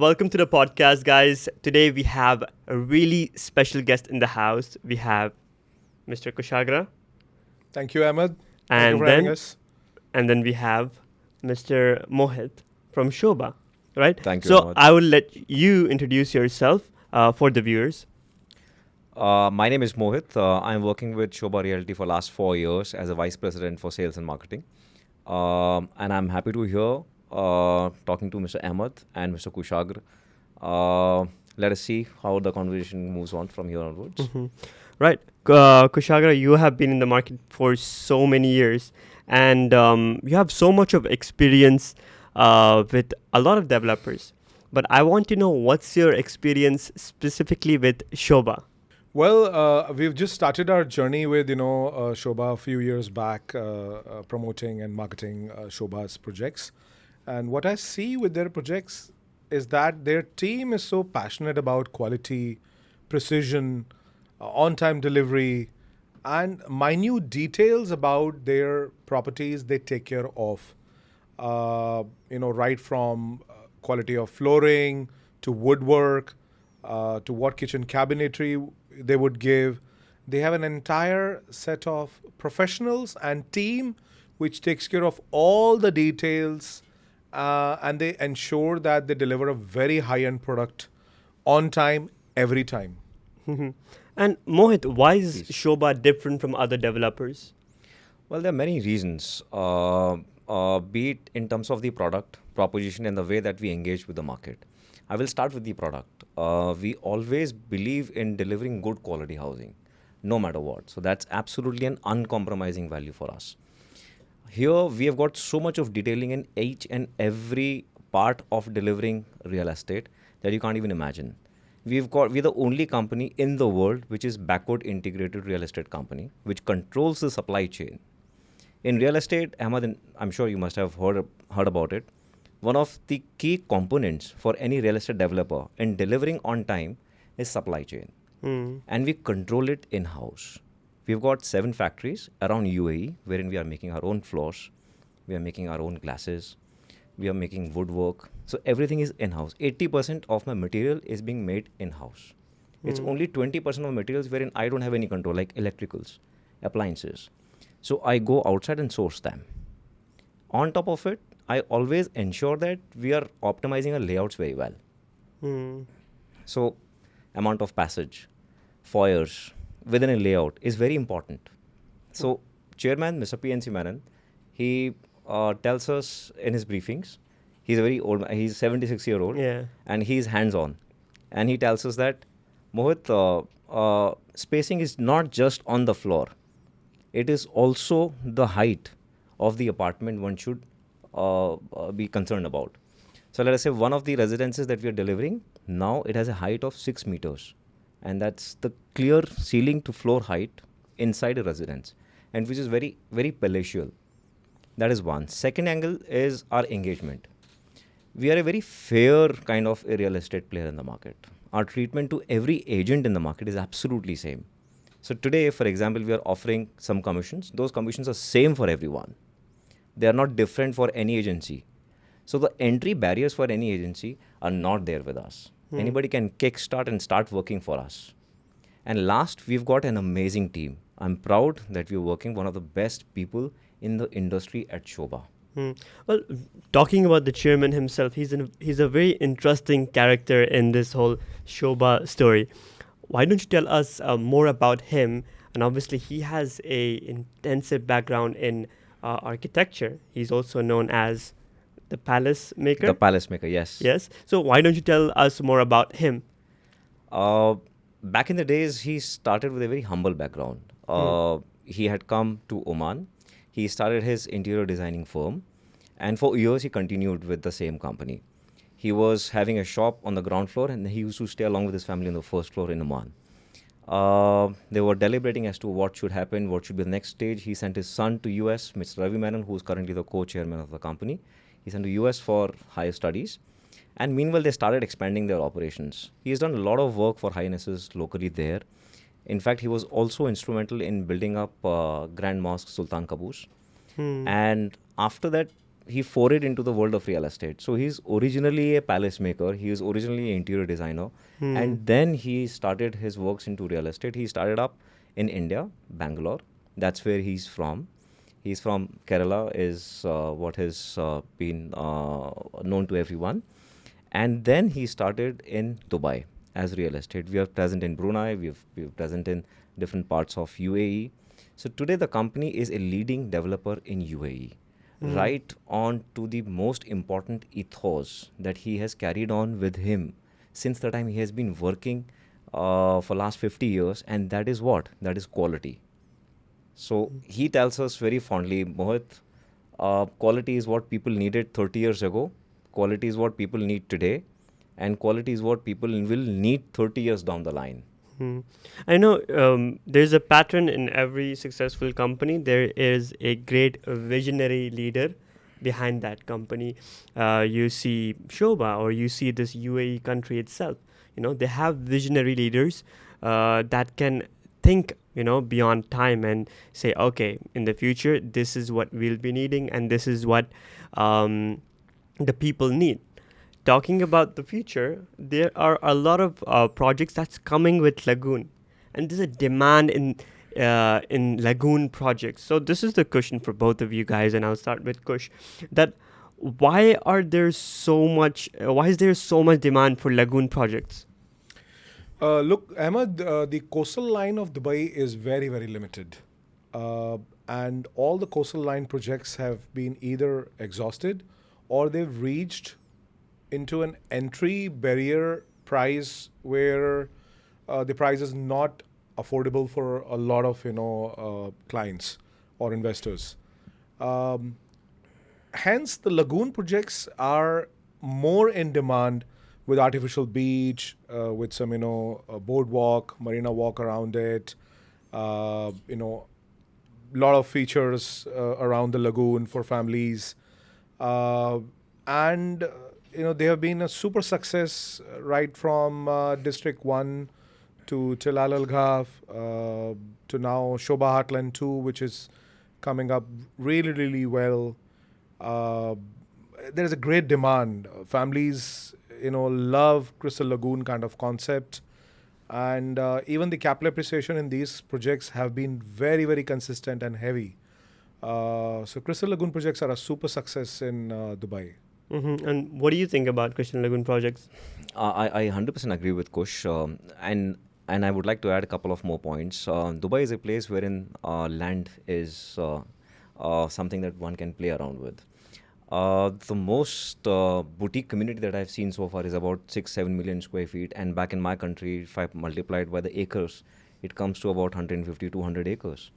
Welcome to the podcast, guys. Today we have a really special guest in the house. We have Mr. Khushagra, Thank you, Ahmed. Thank you and for having then us. and then we have Mr. Mohit from Shobha, right? Thank you, So Ahmad. I will let you introduce yourself for the viewers. My name is Mohit. I'm working with Sobha Realty for last 4 years as a vice president for sales and marketing. And I'm happy to hear talking to Mr. Ahmed and Mr. Khushagra. Let us see how the conversation moves on from here onwards. Right, Khushagra, you have been in the market for so many years, and you have so much of experience with a lot of developers. But I want to know what's your experience specifically with Shobha. Well, we've just started our journey with Shobha a few years back, promoting and marketing Shobha's projects. And what I see with their projects is that their team is so passionate about quality, precision, on-time delivery, and minute details about their properties they take care of. Right from quality of flooring to woodwork to what kitchen cabinetry they would give. They have an entire set of professionals and team which takes care of all the details and they ensure that they deliver a very high end product on time every time. And Mohit, why is Please. Shobha different from other developers? Well, there are many reasons, be it in terms of the product, proposition, and the way that we engage with the market. I will start with the product. We always believe in delivering good quality housing, no matter what. So that's absolutely an uncompromising value for us. Here, we have got so much of detailing in each and every part of delivering real estate that you can't even imagine. We're the only company in the world which is backward integrated real estate company, which controls the supply chain. In real estate, Ahmad, and I'm sure you must have heard about it. One of the key components for any real estate developer in delivering on time is supply chain, and we control it in house. We've got 7 factories around UAE wherein we are making our own floors, we are making our own glasses, we are making woodwork. So everything is in house. 80% of my material is being made in house. It's only 20% of materials wherein I don't have any control, like electricals, appliances. So I go outside and source them. On top of it, I always ensure that we are optimizing our layouts very well. So, amount of passage, foyers within a layout is very important. So, Chairman Mr. PNC Manan, he tells us in his briefings, he's a very old, he's 76-year-old, Yeah. and he's hands-on, and he tells us that Mohit, spacing is not just on the floor; it is also the height of the apartment one should be concerned about. So let us say one of the residences that we are delivering now, it has a height of 6 meters, and that's the clear ceiling to floor height inside a residence, and which is very very palatial. That is one. Second angle is our engagement. We are a very fair kind of a real estate player in the market. Our treatment to every agent in the market is absolutely same. So today, for example, we are offering some commissions. Those commissions are same for everyone. They are not different for any agency. So the entry barriers for any agency are not there with us. Anybody can kickstart and start working for us. And last, we've got an amazing team. I'm proud that we're working one of the best people in the industry at Shobha. Well, talking about the chairman himself, he's a very interesting character in this whole Shobha story. Why don't you tell us more about him? And obviously, he has a intensive background in architecture. He's also known as the palace maker. The palace maker, yes. Yes. So why don't you tell us more about him? Back in the days, he started with a very humble background. He had come to Oman. He started his interior designing firm, and for years he continued with the same company. He was having a shop on the ground floor, and he used to stay along with his family on the first floor in Oman. They were deliberating as to what should happen, what should be the next stage. He sent his son to US, Mr. Ravi Menon, who is currently the co-chairman of the company. He sent to US for higher studies. And meanwhile, they started expanding their operations. He has done a lot of work for highnesses locally there. In fact, he was also instrumental in building up Grand Mosque Sultan Qaboos. And after that, he forayed into the world of real estate. So he's originally a palace maker. He is originally an interior designer, and then he started his works into real estate. He started up in India, Bangalore. That's where he's from. He's from Kerala, is what has been known to everyone. And then he started in Dubai as real estate. We are present in Brunei. We're present in different parts of UAE. So today the company is a leading developer in UAE. Right on to the most important ethos that he has carried on with him since the time he has been working for last 50 years, and that is what? That is quality. So he tells us very fondly, Mohit, quality is what people needed 30 years ago, quality is what people need today, and quality is what people will need 30 years down the line. I know there's a pattern in every successful company. There is a great visionary leader behind that company. You see Sobha, or you see this UAE country itself. They have visionary leaders that can think, beyond time and say, okay, in the future, this is what we'll be needing, and this is what the people need. Talking about the future, there are a lot of projects that's coming with Lagoon, and there's a demand in Lagoon projects. So this is the question for both of you guys, and I'll start with Kush. That why is there so much demand for Lagoon projects? Look, Ahmed, the coastal line of Dubai is very, very limited. And all the coastal line projects have been either exhausted or they've reached into an entry barrier price where the price is not affordable for a lot of clients or investors. Hence, the lagoon projects are more in demand with artificial beach, with some boardwalk, marina walk around it, lot of features around the lagoon for families, and they have been a super success right from District 1 to Tilal Al Ghaf to now Sobha Heartland 2, which is coming up really, really well. There is a great demand. Families, love Crystal Lagoon kind of concept. And even the capital appreciation in these projects have been very, very consistent and heavy. So Crystal Lagoon projects are a super success in Dubai. And what do you think about Crystal Lagoon projects? I 100% agree with Kush, and I would like to add a couple of more points. Dubai is a place wherein land is something that one can play around with. The most boutique community that I've seen so far is about 6-7 million square feet, and back in my country, if I multiply it by the acres, it comes to about 150-200 acres.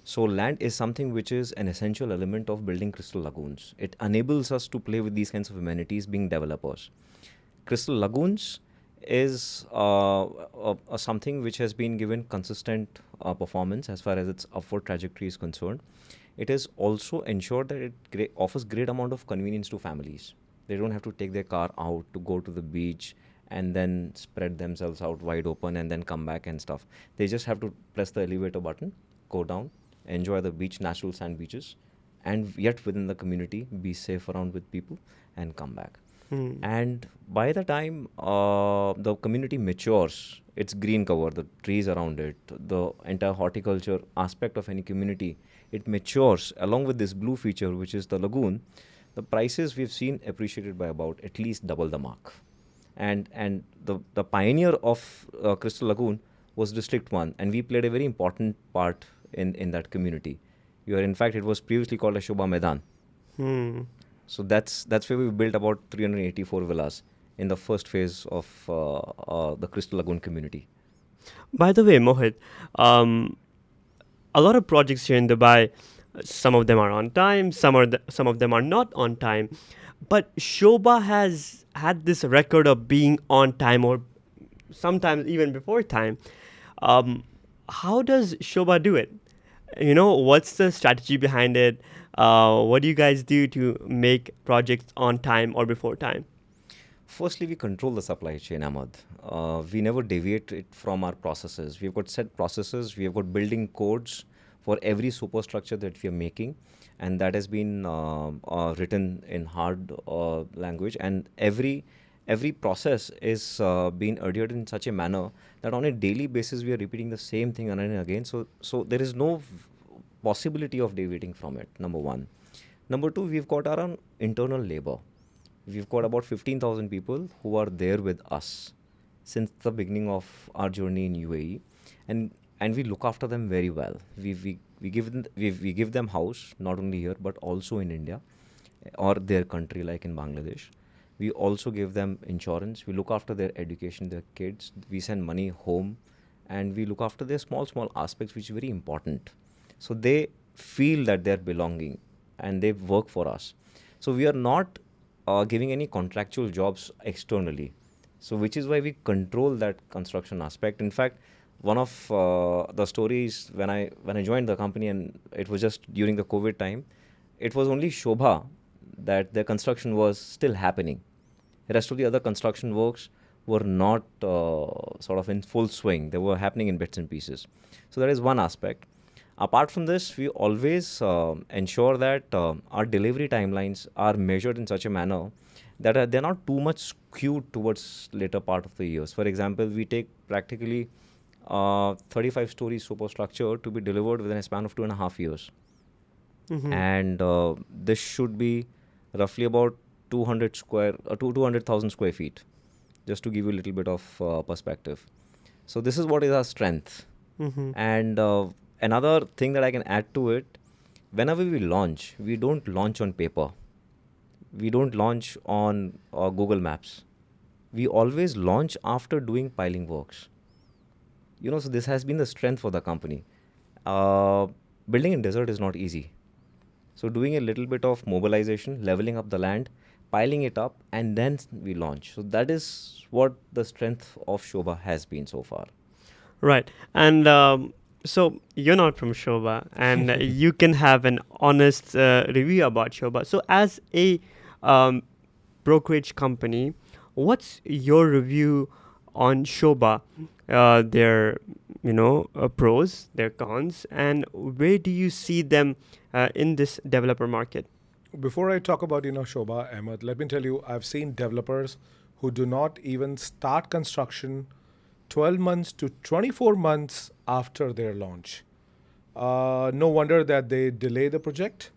So land is something which is an essential element of building crystal lagoons. It enables us to play with these kinds of amenities being developers. Crystal lagoons is something which has been given consistent performance as far as its upward trajectory is concerned. It is also ensured that it offers great amount of convenience to families. They don't have to take their car out to go to the beach and then spread themselves out wide open and then come back and stuff. They just have to press the elevator button, go down, enjoy the beach, natural sand beaches, and yet within the community, be safe around with people and come back. And by the time the community matures, its green cover, the trees around it, the entire horticulture aspect of any community, it matures along with this blue feature, which is the lagoon. The prices we've seen appreciated by about at least double the mark. And the pioneer of Crystal Lagoon was District 1, and we played a very important part in that community. In fact, it was previously called as Sobha Maidan. So that's where we built about 384 villas in the first phase of the Crystal Lagoon community. By the way, Mohit, a lot of projects here in Dubai, some of them are on time, some of them are not on time. But Sobha has had this record of being on time, or sometimes even before time. How does Sobha do it? What's the strategy behind it? What do you guys do to make projects on time or before time? Firstly, we control the supply chain, Ahmad. We never deviate it from our processes. We've got set processes. We have got building codes for every superstructure that we are making. and that has been written in hard language, and every process is being adhered in such a manner that on a daily basis we are repeating the same thing again and again. So there is no possibility of deviating from it. Number one. Number two, we've got our own internal labor. We've got about 15,000 people who are there with us since the beginning of our journey in UAE, and we look after them very well. We give them house not only here but also in India or their country, like in Bangladesh. We also give them insurance. We look after their education, their kids. We send money home, and we look after their small aspects, which is very important. So they feel that they're belonging, and they work for us. So we are not giving any contractual jobs externally. So which is why we control that construction aspect. In fact, one of the stories when I joined the company, and it was just during the COVID time, it was only Sobha that the construction was still happening. The rest of the other construction works were not sort of in full swing. They were happening in bits and pieces. So that is one aspect. Apart from this, we always ensure that our delivery timelines are measured in such a manner that they're not too much skewed towards later part of the years. For example, we take practically 35-story superstructure to be delivered within a span of 2.5 years. And this should be roughly about 200,000 square feet, just to give you a little bit of perspective. So this is what is our strength. And another thing that I can add to it, whenever we launch, we don't launch on paper. We don't launch on Google Maps. We always launch after doing piling works. So this has been the strength for the company. Building in desert is not easy. So doing a little bit of mobilization, leveling up the land, piling it up, and then we launch. So that is what the strength of Sobha has been so far. Right. And so you're not from Sobha, and you can have an honest review about Sobha. So as a brokerage company, what's your review on Sobha? Their pros, their cons, and where do you see them in this developer market? Before I talk about Sobha, Ahmed, let me tell you, I've seen developers who do not even start construction 12 months to 24 months after their launch. No wonder that they delay the project,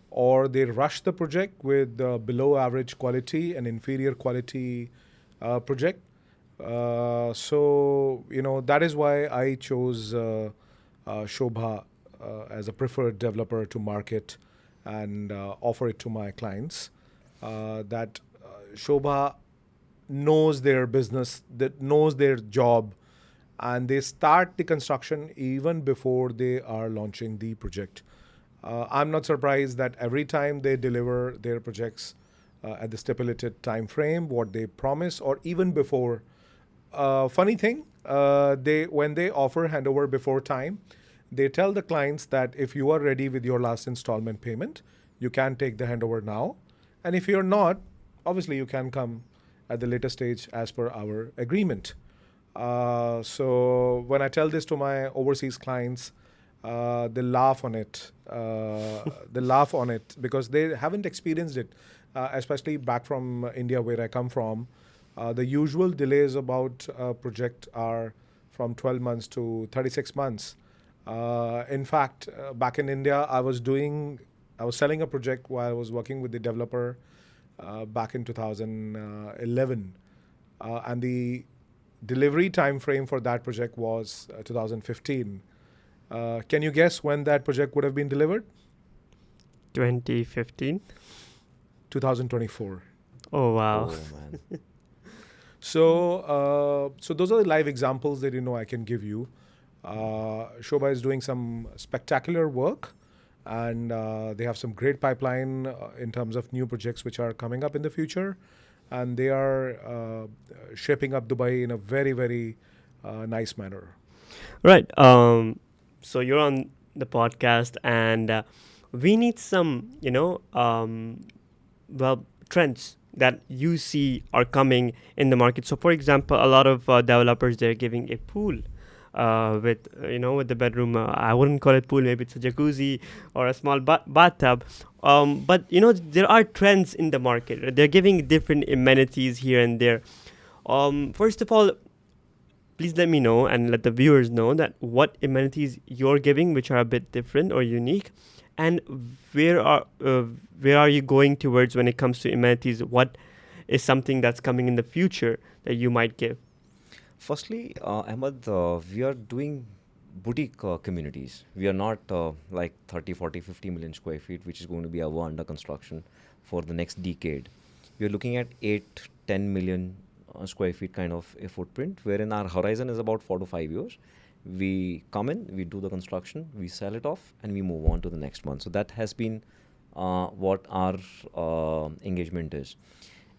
or they rush the project with below average quality and inferior quality project. So that is why I chose Sobha as a preferred developer to market and offer it to my clients. That Sobha knows their business, that knows their job, and they start the construction even before they are launching the project. I'm not surprised that every time they deliver their projects at the stipulated time frame, what they promise, or even before. Funny thing, when they offer handover before time, they tell the clients that if you are ready with your last installment payment, you can take the handover now. And if you're not, obviously you can come at the later stage as per our agreement. So when I tell this to my overseas clients, they laugh on it. They laugh on it because they haven't experienced it, especially back from India, where I come from. The usual delays about a project are from 12 months to 36 months. In fact, back in India, I was selling a project while I was working with the developer back in 2011. And the delivery time frame for that project was 2015. Can you guess when that project would have been delivered? 2015. 2024. Oh wow. Oh, man. So those are the live examples that I can give you. Sobha is doing some spectacular work, and they have some great pipeline in terms of new projects which are coming up in the future, and they are shaping up Dubai in a very, very nice manner. Right. So you're on the podcast, and we need some, trends that you see are coming in the market. So, for example, a lot of developers, they're giving a pool with with the bedroom. I wouldn't call it pool. Maybe it's a jacuzzi or a small bathtub. But there are trends in the market. They're giving different amenities here and there. First of all, please let me know and let the viewers know that what amenities you're giving, which are a bit different or unique, and where are where are you going towards when it comes to amenities? What is something that's coming in the future that you might give? Firstly, Ahmad, we are doing boutique communities. We are not like 30, 40, 50 million square feet, which is going to be our under construction for the next decade. We are looking at 8, 10 million square feet kind of a footprint, wherein our horizon is about 4 to 5 years. We come in, we do the construction, we sell it off, and we move on to the next one. So that has been what our engagement is.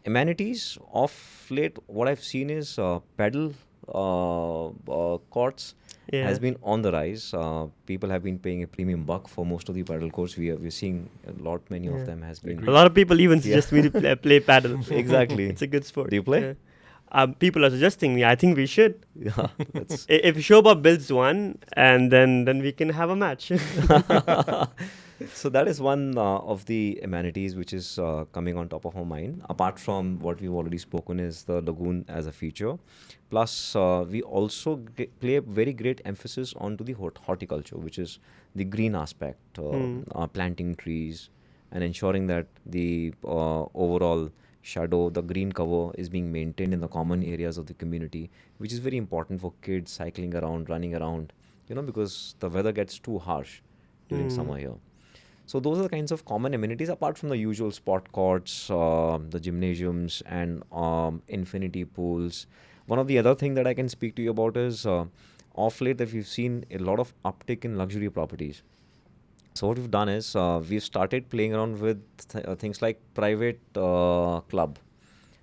Amenities of late, what I've seen is paddle courts has been on the rise. People have been paying a premium buck for most of the paddle courts. We're seeing many of them has been. A lot of people even suggest me to play paddle. Exactly. It's a good sport. Do you play? Yeah. People are suggesting me. I think we should. Yeah. If Shobha builds one, and then we can have a match. So that is one of the amenities which is coming on top of our mind. Apart from what we've already spoken is the lagoon as a feature. Plus, we also play a very great emphasis onto the horticulture, which is the green aspect, planting trees and ensuring that the overall shadow, the green cover is being maintained in the common areas of the community, which is very important for kids cycling around, running around, because the weather gets too harsh during summer here. So those are the kinds of common amenities apart from the usual sport courts, the gymnasiums and infinity pools. One of the other thing that I can speak to you about is off late that we've seen a lot of uptick in luxury properties. So what we've done is we've started playing around with things like private club.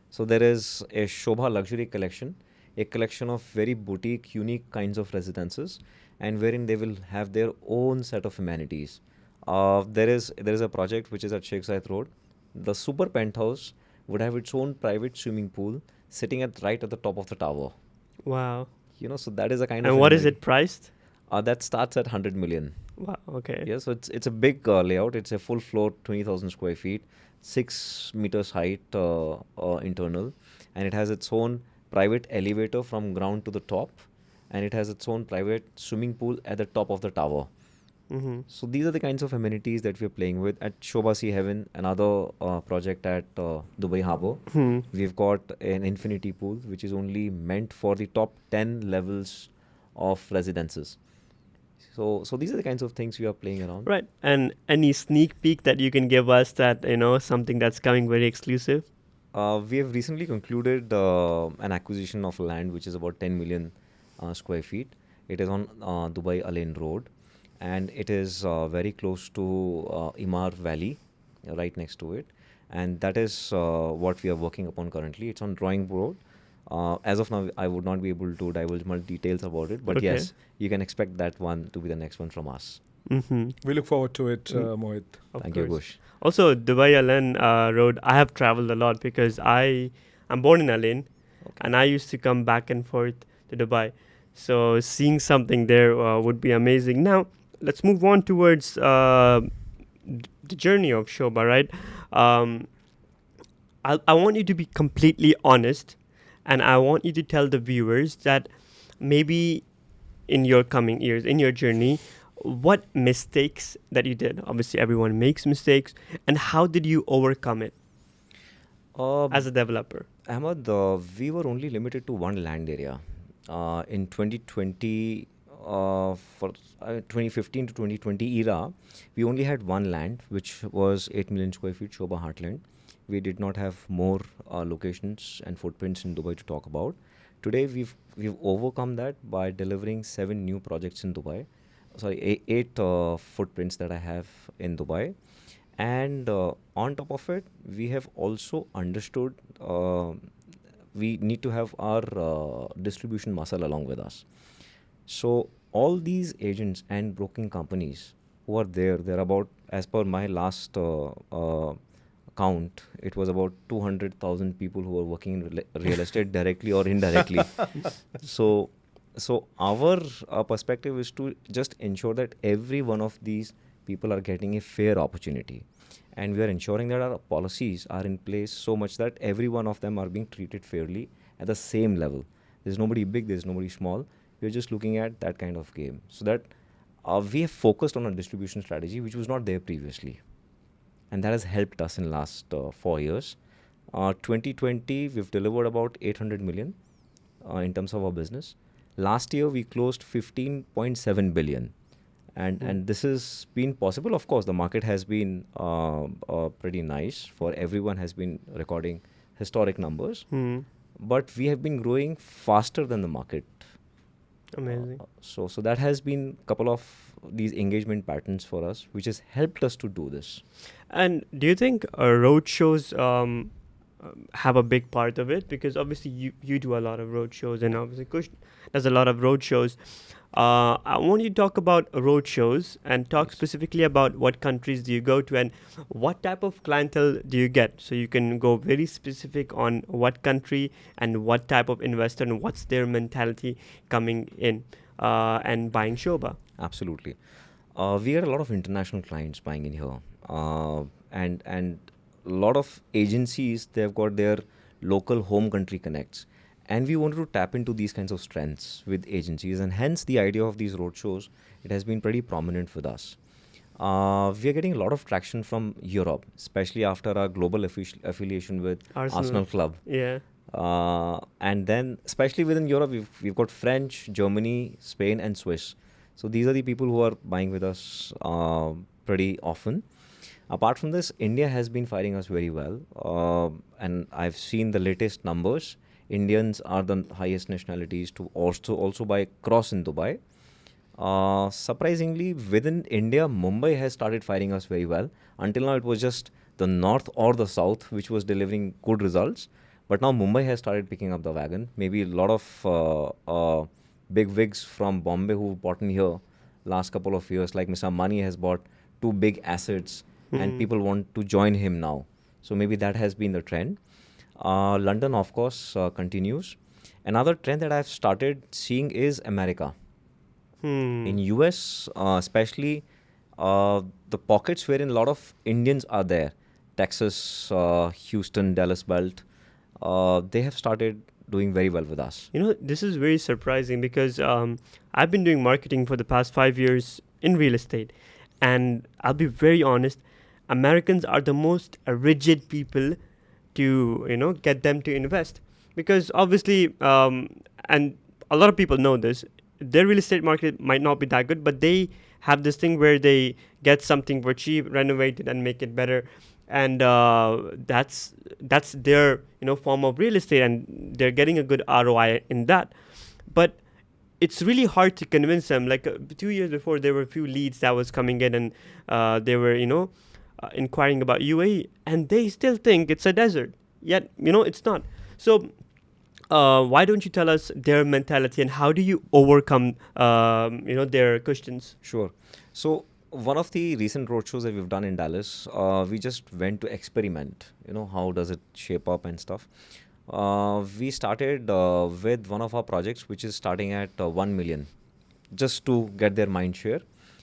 So there is a Sobha luxury collection, a collection of very boutique, unique kinds of residences, and wherein they will have their own set of amenities. There is a project which is at Sheikh Zayed Road. The super penthouse would have its own private swimming pool sitting right at the top of the tower. Wow. So that is a kind of. And what is it priced? That starts at 100 million. Wow. Okay. Yeah, so it's a big layout. It's a full floor, 20,000 square feet, 6 meters height internal, and it has its own private elevator from ground to the top, and it has its own private swimming pool at the top of the tower. So these are the kinds of amenities that we're playing with. At Shobha Sea Heaven, another project at Dubai Harbour, we've got an infinity pool which is only meant for the top 10 levels of residences. So these are the kinds of things we are playing around. Right. And any sneak peek that you can give us that, something that's coming very exclusive? We have recently concluded an acquisition of land which is about 10 million square feet. It is on Dubai Alain Road, and it is very close to Imar Valley, right next to it. And that is what we are working upon currently. It's on drawing board. As of now, I would not be able to divulge more details about it. But yes, you can expect that one to be the next one from us. We look forward to it, Mohit. Thank you, Kush. Also, Dubai Alain Road, I have traveled a lot because I'm born in Alain, and I used to come back and forth to Dubai. So seeing something there would be amazing. Now, let's move on towards the journey of Sobha, right? I want you to be completely honest, and I want you to tell the viewers that maybe in your coming years, in your journey, what mistakes that you did. Obviously, everyone makes mistakes. And how did you overcome it as a developer? Ahmad, we were only limited to one land area. In 2020, for 2015 to 2020 era, we only had one land, which was 8 million square feet, Sobha Heartland. We did not have more locations and footprints in Dubai to talk about. Today, we've overcome that by delivering 7 new projects in Dubai. Sorry, 8 footprints that I have in Dubai. And on top of it, we have also understood we need to have our distribution muscle along with us. So all these agents and broking companies who are there, they're about, as per my last count, it was about 200,000 people who were working in real estate directly or indirectly. So So our perspective is to just ensure that every one of these people are getting a fair opportunity, and we are ensuring that our policies are in place so much that every one of them are being treated fairly at the same level. There's nobody big, there's nobody small. We're just looking at that kind of game, so that we have focused on a distribution strategy which was not there previously, and that has helped us in last 4 years. 2020, we've delivered about 800 million in terms of our business. Last year, we closed 15.7 billion. And this has been possible. Of course, the market has been pretty nice for everyone, has been recording historic numbers. Hmm. But we have been growing faster than the market. Amazing. So that has been a couple of these engagement patterns for us, which has helped us to do this. And do you think road shows have a big part of it? Because obviously you do a lot of road shows, and obviously Kush does a lot of road shows. I want you to talk about road shows and talk Yes. specifically about what countries do you go to and what type of clientele do you get. So you can go very specific on what country and what type of investor and what's their mentality coming in and buying Shobha. Absolutely. We had a lot of international clients buying in here, and a lot of agencies. They've got their local home country connects, and we wanted to tap into these kinds of strengths with agencies, and hence the idea of these road shows. It has been pretty prominent with us. We are getting a lot of traction from Europe, especially after our global affiliation with Arsenal Club. Yeah. And then, especially within Europe, we've got French, Germany, Spain, and Swiss. So these are the people who are buying with us pretty often. Apart from this, India has been firing us very well. And I've seen the latest numbers. Indians are the highest nationalities to also buy cross in Dubai. Surprisingly, within India, Mumbai has started firing us very well. Until now, it was just the north or the south which was delivering good results. But now Mumbai has started picking up the wagon. Maybe a lot of big wigs from Bombay who bought in here last couple of years, like Mr. Mani has bought two big assets, and people want to join him now. So maybe that has been the trend. London, of course, continues. Another trend that I've started seeing is America. In US, especially the pockets wherein a lot of Indians are there, Texas, Houston, Dallas belt, they have started doing very well with us. You know, this is very surprising because I've been doing marketing for the past 5 years in real estate. And I'll be very honest, Americans are the most rigid people to, get them to invest. Because obviously, and a lot of people know this, their real estate market might not be that good, but they have this thing where they get something for cheap, renovate it, and make it better. And that's their form of real estate, and they're getting a good ROI in that. But it's really hard to convince them. Like 2 years before, there were a few leads that was coming in, and they were inquiring about UAE, and they still think it's a desert. Yet it's not. So why don't you tell us their mentality and how do you overcome their questions? Sure. So one of the recent roadshows that we've done in Dallas, we just went to experiment. How does it shape up and stuff. We started with one of our projects, which is starting at 1 million, just to get their mind share,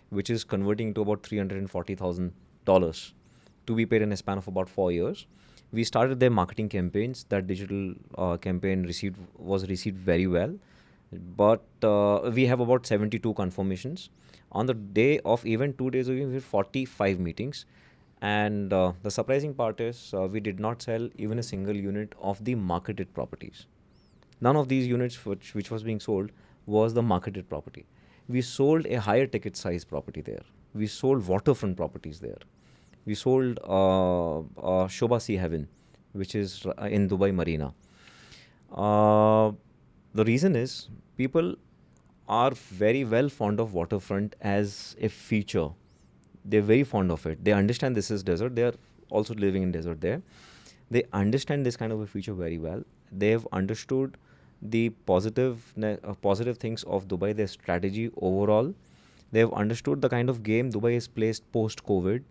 which is converting to about $340,000 to be paid in a span of about 4 years. We started their marketing campaigns. That digital campaign was received very well. But we have about 72 confirmations. On the day of event, 2 days of event, we had 45 meetings. And the surprising part is we did not sell even a single unit of the marketed properties. None of these units which was being sold was the marketed property. We sold a higher ticket size property there. We sold waterfront properties there. We sold Sobha Sea Heaven, which is in Dubai Marina. The reason is people are very well fond of waterfront as a feature. They're very fond of it. They understand this is desert. They are also living in desert there. They understand this kind of a feature very well. They've understood the positive things of Dubai, their strategy overall. They've understood the kind of game Dubai has placed post-COVID,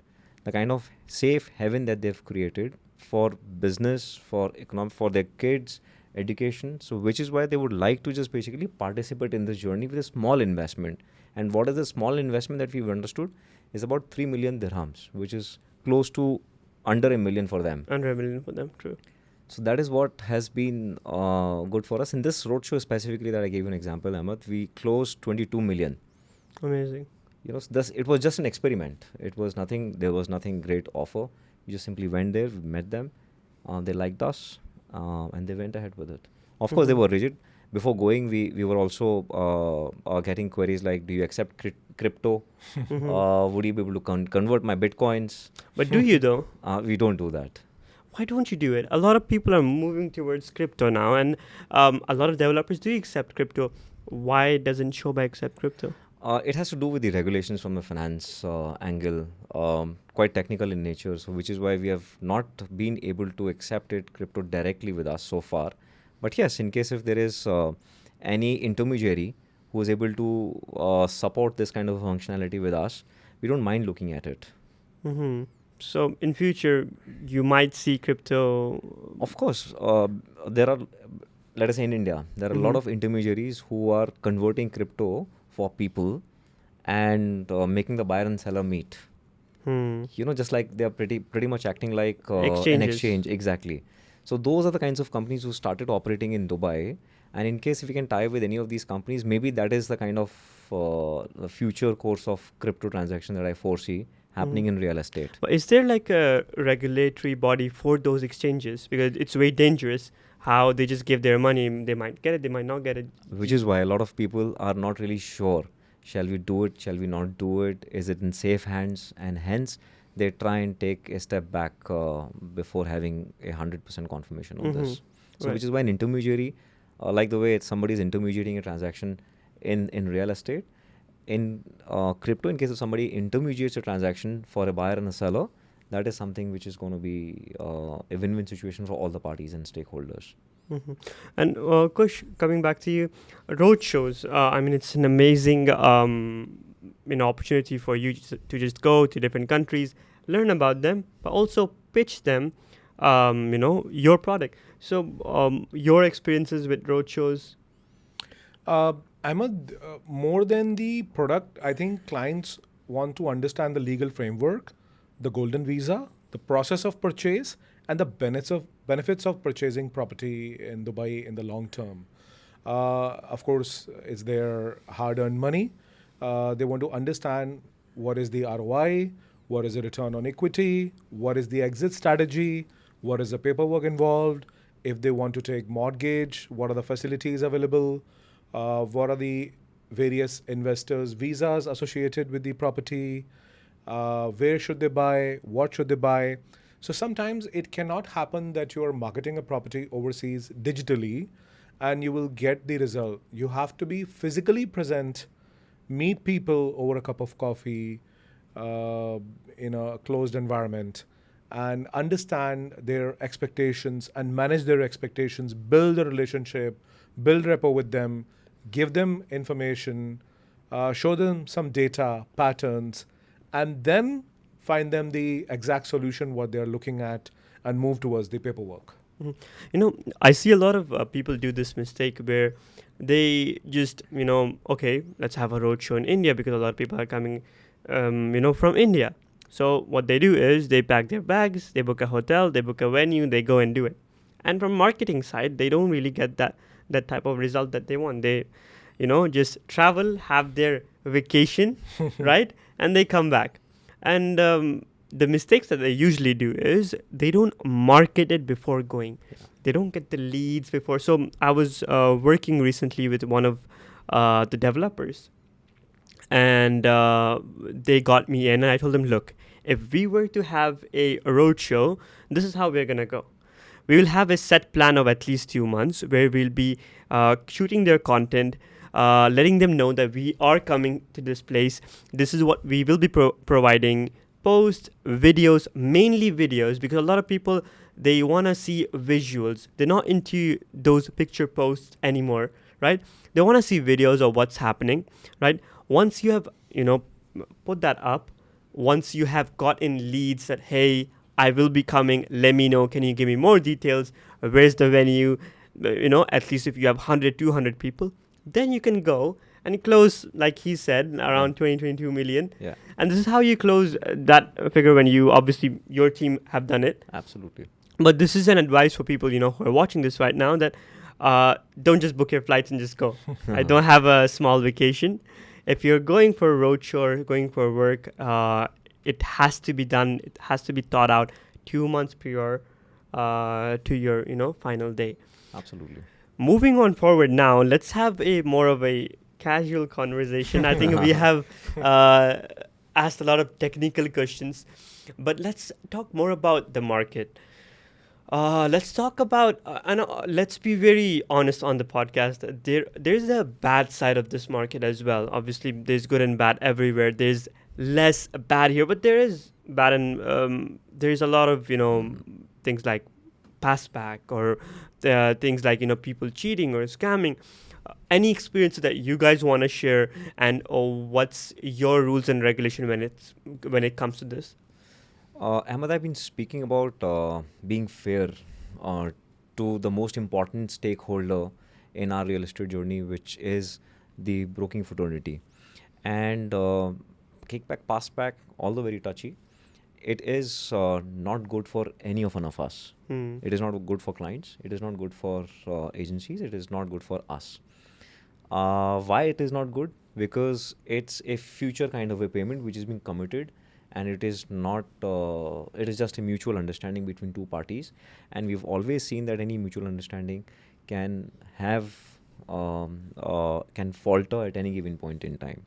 the kind of safe haven that they've created for business, for economic, for their kids, education. So which is why they would like to just basically participate in this journey with a small investment. And what is the small investment that we've understood is about 3 million dirhams, which is close to under a million for them. Under a million for them, true. So that is what has been good for us. In this roadshow specifically that I gave you an example, Ahmed, we closed 22 million. Amazing. You know, thus it was just an experiment. It was nothing. There was nothing great offer. We just simply went there, we met them, they liked us, and they went ahead with it. Of course, they were rigid. Before going, we were also getting queries like, "Do you accept crypto? Would you be able to convert my bitcoins?" But do you though? We don't do that. Why don't you do it? A lot of people are moving towards crypto now, and a lot of developers do accept crypto. Why doesn't Sobha accept crypto? It has to do with the regulations from the finance angle, quite technical in nature. So, which is why we have not been able to accept it crypto directly with us so far. But yes, in case if there is any intermediary who is able to support this kind of functionality with us, we don't mind looking at it. Mm-hmm. So in future, you might see crypto. Of course, there are, let us say in India, there are a lot of intermediaries who are converting crypto for people and making the buyer and seller meet. You know, just like they are pretty much acting like an Exchanges. exchange. Exactly. So those are the kinds of companies who started operating in Dubai. And in case if we can tie with any of these companies, maybe that is the kind of the future course of crypto transaction that I foresee happening in real estate. But is there like a regulatory body for those exchanges? Because it's very dangerous how they just give their money. They might get it, they might not get it. Which is why a lot of people are not really sure. Shall we do it? Shall we not do it? Is it in safe hands? And hence, they try and take a step back before having 100% confirmation on this. So, Right. which is why an intermediary, like the way somebody is intermediating a transaction in real estate, in crypto, in case of somebody intermediates a transaction for a buyer and a seller, that is something which is going to be a win-win situation for all the parties and stakeholders. And Kush, coming back to you, road shows. I mean, it's an amazing opportunity for you to just go to different countries, learn about them, but also pitch them, your product. So your experiences with road shows. Ahmed, more than the product, I think clients want to understand the legal framework, the golden visa, the process of purchase, and the benefits of purchasing property in Dubai in the long term. Of course, it's their hard-earned money. They want to understand what is the ROI, what is the return on equity, what is the exit strategy, what is the paperwork involved, if they want to take mortgage, what are the facilities available, what are the various investors' visas associated with the property, where should they buy, what should they buy. So sometimes it cannot happen that you are marketing a property overseas digitally and you will get the result. You have to be physically present, meet people over a cup of coffee in a closed environment, and understand their expectations and manage their expectations, build a relationship, build rapport with them, give them information, show them some data, patterns, and then find them the exact solution what they're looking at and move towards the paperwork. I see a lot of people do this mistake where they just, okay, let's have a road show in India because a lot of people are coming, from India. So what they do is they pack their bags, they book a hotel, they book a venue, they go and do it. And from marketing side, they don't really get that type of result that they want. They, just travel, have their vacation, right? And they come back. And the mistakes that they usually do is they don't market it before going. Yeah. They don't get the leads before. So I was working recently with one of the developers. And they got me in and I told them, look, if we were to have a road show, this is how we're going to go. We will have a set plan of at least 2 months where we'll be shooting their content, letting them know that we are coming to this place. This is what we will be providing. Posts, videos, mainly videos, because a lot of people, they want to see visuals. They're not into those picture posts anymore, right? They want to see videos of what's happening, right? Once you have, put that up, once you have gotten leads that, hey, I will be coming, let me know, can you give me more details? Where's the venue? at least if you have 100, 200 people, then you can go and close, like he said, around 20, 22 million. Yeah, And this is how you close that figure when you, obviously, your team have done it. absolutely. But this is an advice for people, who are watching this right now, that don't just book your flights and just go. I don't have a small vacation. If you're going for a road show or going for work, it has to be done. It has to be thought out 2 months prior to your, final day. Absolutely. Moving on forward now, let's have a more of a casual conversation. I think we have asked a lot of technical questions, but let's talk more about the market. Let's talk about, let's be very honest on the podcast. There's a bad side of this market as well. Obviously, there's good and bad everywhere. There's less bad here, but there is bad, and there's a lot of things like pass back, or things like people cheating or scamming. Any experience that you guys want to share, and what's your rules and regulation when it comes to this? Ahmed, I've been speaking about being fair uh, to the most important stakeholder in our real estate journey, which is the broking fraternity. And kickback, passback, although very touchy, it is not good for any of us. It is not good for clients. It is not good for agencies. It is not good for us. Why it is not good? Because it's a future kind of a payment which is being committed, and it is not it is just a mutual understanding between two parties, and we've always seen that any mutual understanding can have can falter at any given point in time.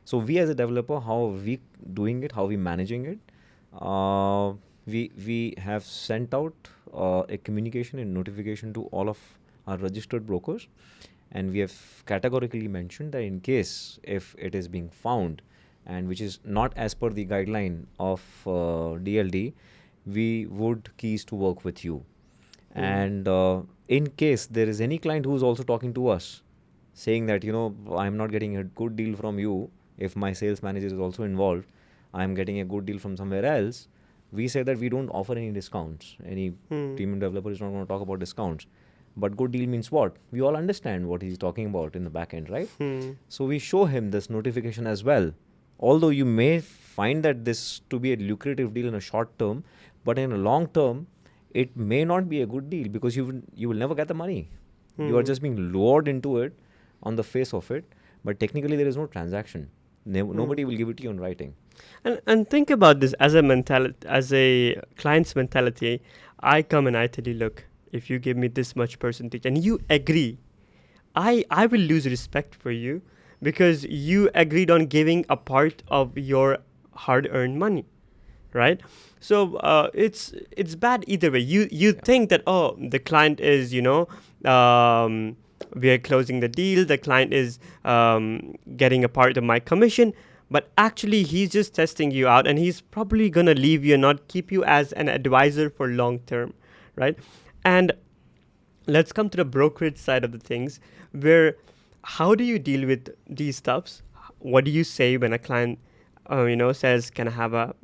So we as a developer, how are we doing it, how are we managing it? We have sent out a communication and notification to all of our registered brokers, and we have categorically mentioned that in case if it is being found, and which is not as per the guideline of DLD, we would cease to work with you. And in case there is any client who is also talking to us, saying that, I'm not getting a good deal from you, if my sales manager is also involved, I'm getting a good deal from somewhere else, we say that we don't offer any discounts. Any premium developer is not going to talk about discounts. But good deal means what? We all understand what he's talking about in the back end, right? So we show him this notification as well. Although you may find that this to be a lucrative deal in a short term, but in a long term, it may not be a good deal, because you will never get the money. You are just being lured into it on the face of it, but technically there is no transaction. Nobody will give it to you in writing. And think about this as a client's mentality. I come and I tell you, look, if you give me this much percentage and you agree, I will lose respect for you, because you agreed on giving a part of your hard-earned money, right? So it's bad either way. You think that, the client is, we are closing the deal, the client is getting a part of my commission, but actually he's just testing you out, and he's probably gonna leave you and not keep you as an advisor for long term, right? And let's come to the brokerage side of the things, where how do you deal with these stuffs? What do you say when a client, says, "Can I have a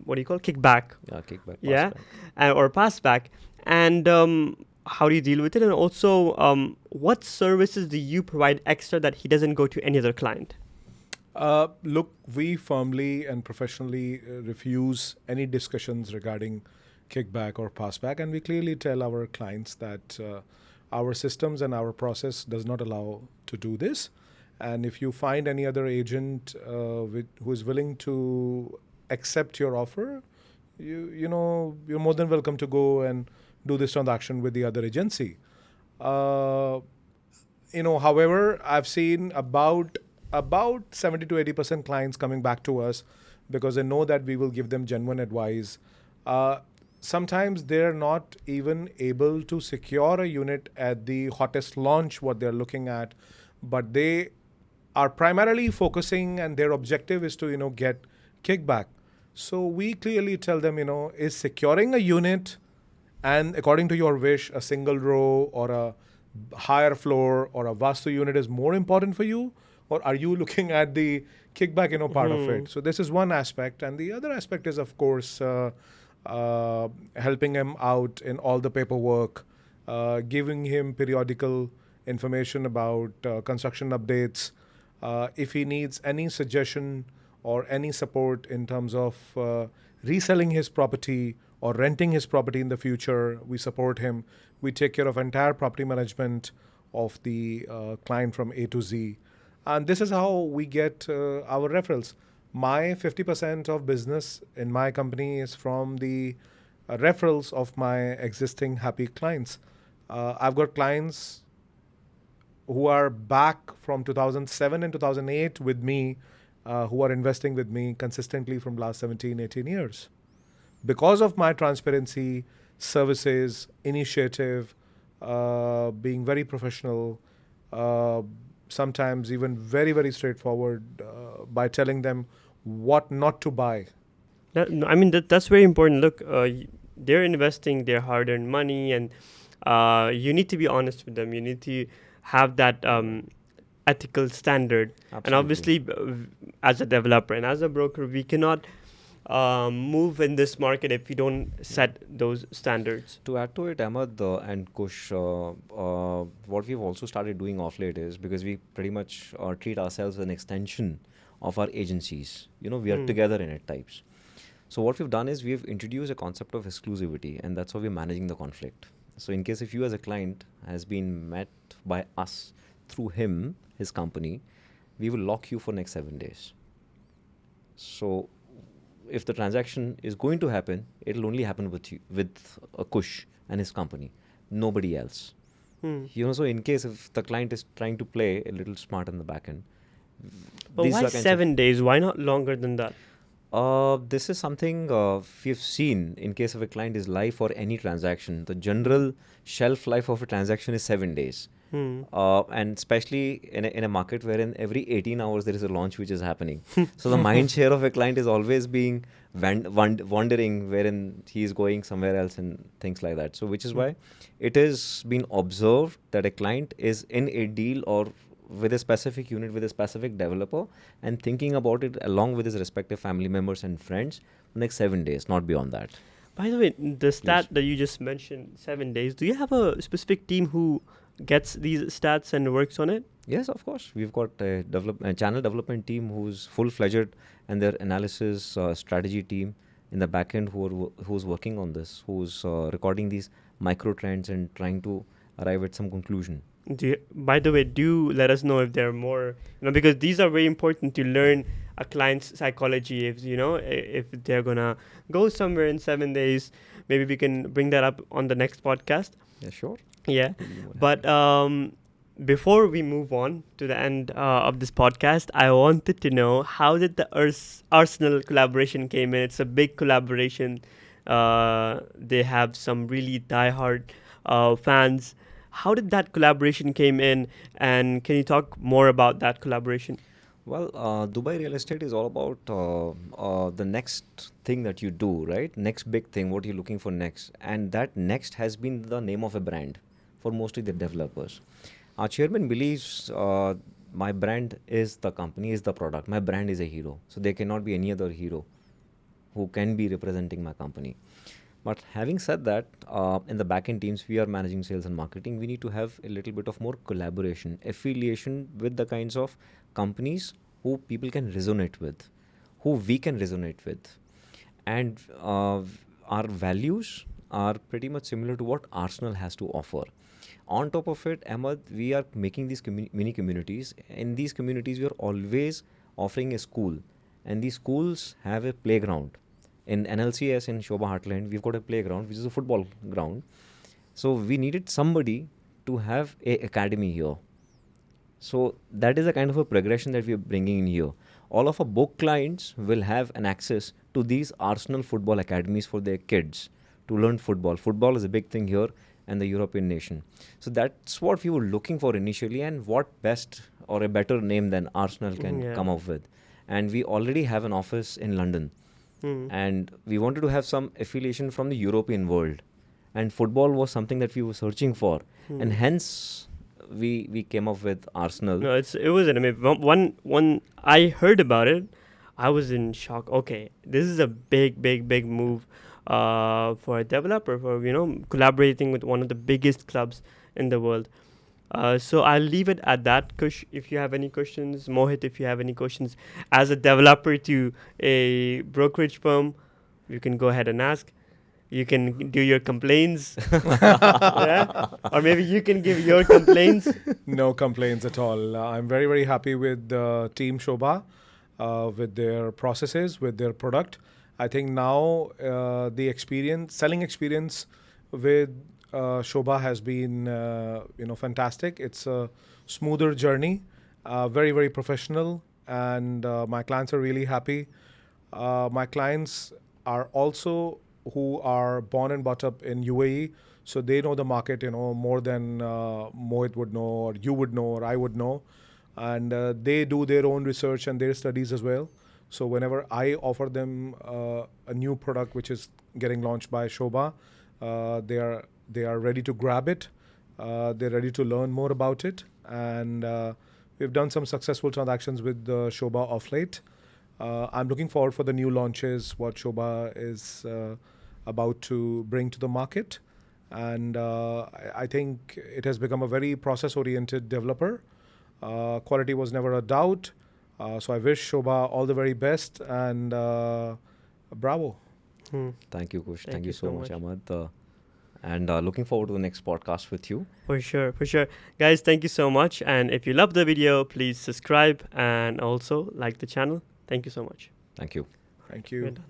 what do you call kickback?" Yeah, kickback. Yeah, or pass back, and how do you deal with it? And also, what services do you provide extra that he doesn't go to any other client? Look, we firmly and professionally refuse any discussions regarding kickback or passback, and we clearly tell our clients that our systems and our process does not allow to do this. And if you find any other agent who is willing to accept your offer, you're more than welcome to go and do this transaction with the other agency. However, I've seen about 70 to 80% clients coming back to us because they know that we will give them genuine advice. Sometimes they're not even able to secure a unit at the hottest launch what they're looking at, but they are primarily focusing, and their objective is to get kickback. So we clearly tell them, is securing a unit and according to your wish, a single row or a higher floor or a vastu unit is more important for you, or are you looking at the kickback part of it? So this is one aspect, and the other aspect is, of course, helping them out in all the paperwork, giving him periodical information about construction updates. If he needs any suggestion or any support in terms of reselling his property or renting his property in the future, we support him. We take care of entire property management of the client from A to Z. And this is how we get our referrals. My 50% of business in my company is from the referrals of my existing happy clients. I've got clients who are back from 2007 and 2008 with me, who are investing with me consistently from last 17, 18 years. Because of my transparency, services, initiative, being very professional, sometimes even very, very straightforward by telling them what not to buy. I mean, that's very important. Look, they're investing their hard-earned money, and you need to be honest with them. You need to have that ethical standard. And obviously, as a developer and as a broker, we cannot move in this market if we don't set those standards. To add to it, Ahmed and Kush, what we've also started doing off late is, because we pretty much treat ourselves as an extension of our agencies. You know, we are together in it types. So what we've done is we've introduced a concept of exclusivity, and that's how we're managing the conflict. So in case if you as a client has been met by us through him, his company, we will lock you for next 7 days. So if the transaction is going to happen, it'll only happen with you, with a Kush and his company, nobody else. You know, so in case if the client is trying to play a little smart in the back end. But why 7 days? Why not longer than that? This is something we've seen in case of a client is live for any transaction. The general shelf life of a transaction is 7 days. And especially in a market wherein every 18 hours there is a launch which is happening. So the mind share of a client is always being wondering wherein he is going somewhere else and things like that. So which is why it has been observed that a client is in a deal or with a specific unit, with a specific developer, and thinking about it along with his respective family members and friends next 7 days, not beyond that. By the way, the stat that you just mentioned, 7 days, do you have a specific team who gets these stats and works on it? Yes, of course. We've got a channel development team who's full-fledged, and their analysis strategy team in the back end who's working on this, who's recording these micro trends and trying to arrive at some conclusion. By the way, do let us know if there are more, because these are very important to learn a client's psychology. If they're gonna go somewhere in 7 days, maybe we can bring that up on the next podcast. Yeah, sure. Yeah, but before we move on to the end of this podcast, I wanted to know, how did the Arsenal collaboration came in? It's a big collaboration. They have some really diehard fans. How did that collaboration came in, and can you talk more about that collaboration? Well, Dubai real estate is all about the next thing that you do, right? Next big thing, what you're looking for next. And that next has been the name of a brand for mostly the developers. Our chairman believes my brand is the company, is the product. My brand is a hero. So there cannot be any other hero who can be representing my company. But having said that, in the back-end teams, we are managing sales and marketing. We need to have a little bit of more collaboration, affiliation with the kinds of companies who people can resonate with, who we can resonate with. And our values are pretty much similar to what Arsenal has to offer. On top of it, Ahmed, we are making these mini communities. In these communities, we are always offering a school. And these schools have a playground. In NLCS in Sobha Heartland, we've got a playground, which is a football ground. So we needed somebody to have an academy here. So that is a kind of a progression that we are bringing in here. All of our book clients will have an access to these Arsenal football academies for their kids to learn football. Football is a big thing here and the European nation. So that's what we were looking for initially, and what best or a better name than Arsenal can come up with. And we already have an office in London. And we wanted to have some affiliation from the European world, and football was something that we were searching for, and hence we came up with Arsenal. No, it was an amazing. When I heard about it, I was in shock. Okay, this is a big move. for a developer, for collaborating with one of the biggest clubs in the world. So I'll leave it at that. Kush, if you have any questions, Mohit, if you have any questions, as a developer to a brokerage firm, you can go ahead and ask. You can do your complaints, yeah? Or maybe you can give your complaints. No complaints at all. I'm very, very happy with Team Sobha, with their processes, with their product. I think now the selling experience with Sobha has been, fantastic. It's a smoother journey, very, very professional, and my clients are really happy. My clients are also who are born and brought up in UAE, so they know the market, more than Mohit would know, or you would know, or I would know, and they do their own research and their studies as well. So whenever I offer them a new product which is getting launched by Sobha, they are ready to grab it. They're ready to learn more about it, and we've done some successful transactions with Sobha of late. I'm looking forward for the new launches, what Sobha is about to bring to the market. And I think it has become a very process-oriented developer. Quality was never a doubt. So I wish Sobha all the very best, and bravo. Thank you, Kush. Thank Thank you you so so much, much. Ahmad. And looking forward to the next podcast with you. For sure, for sure. Guys, thank you so much. And if you love the video, please subscribe and also like the channel. Thank you so much. Thank you. Thank We're you. done.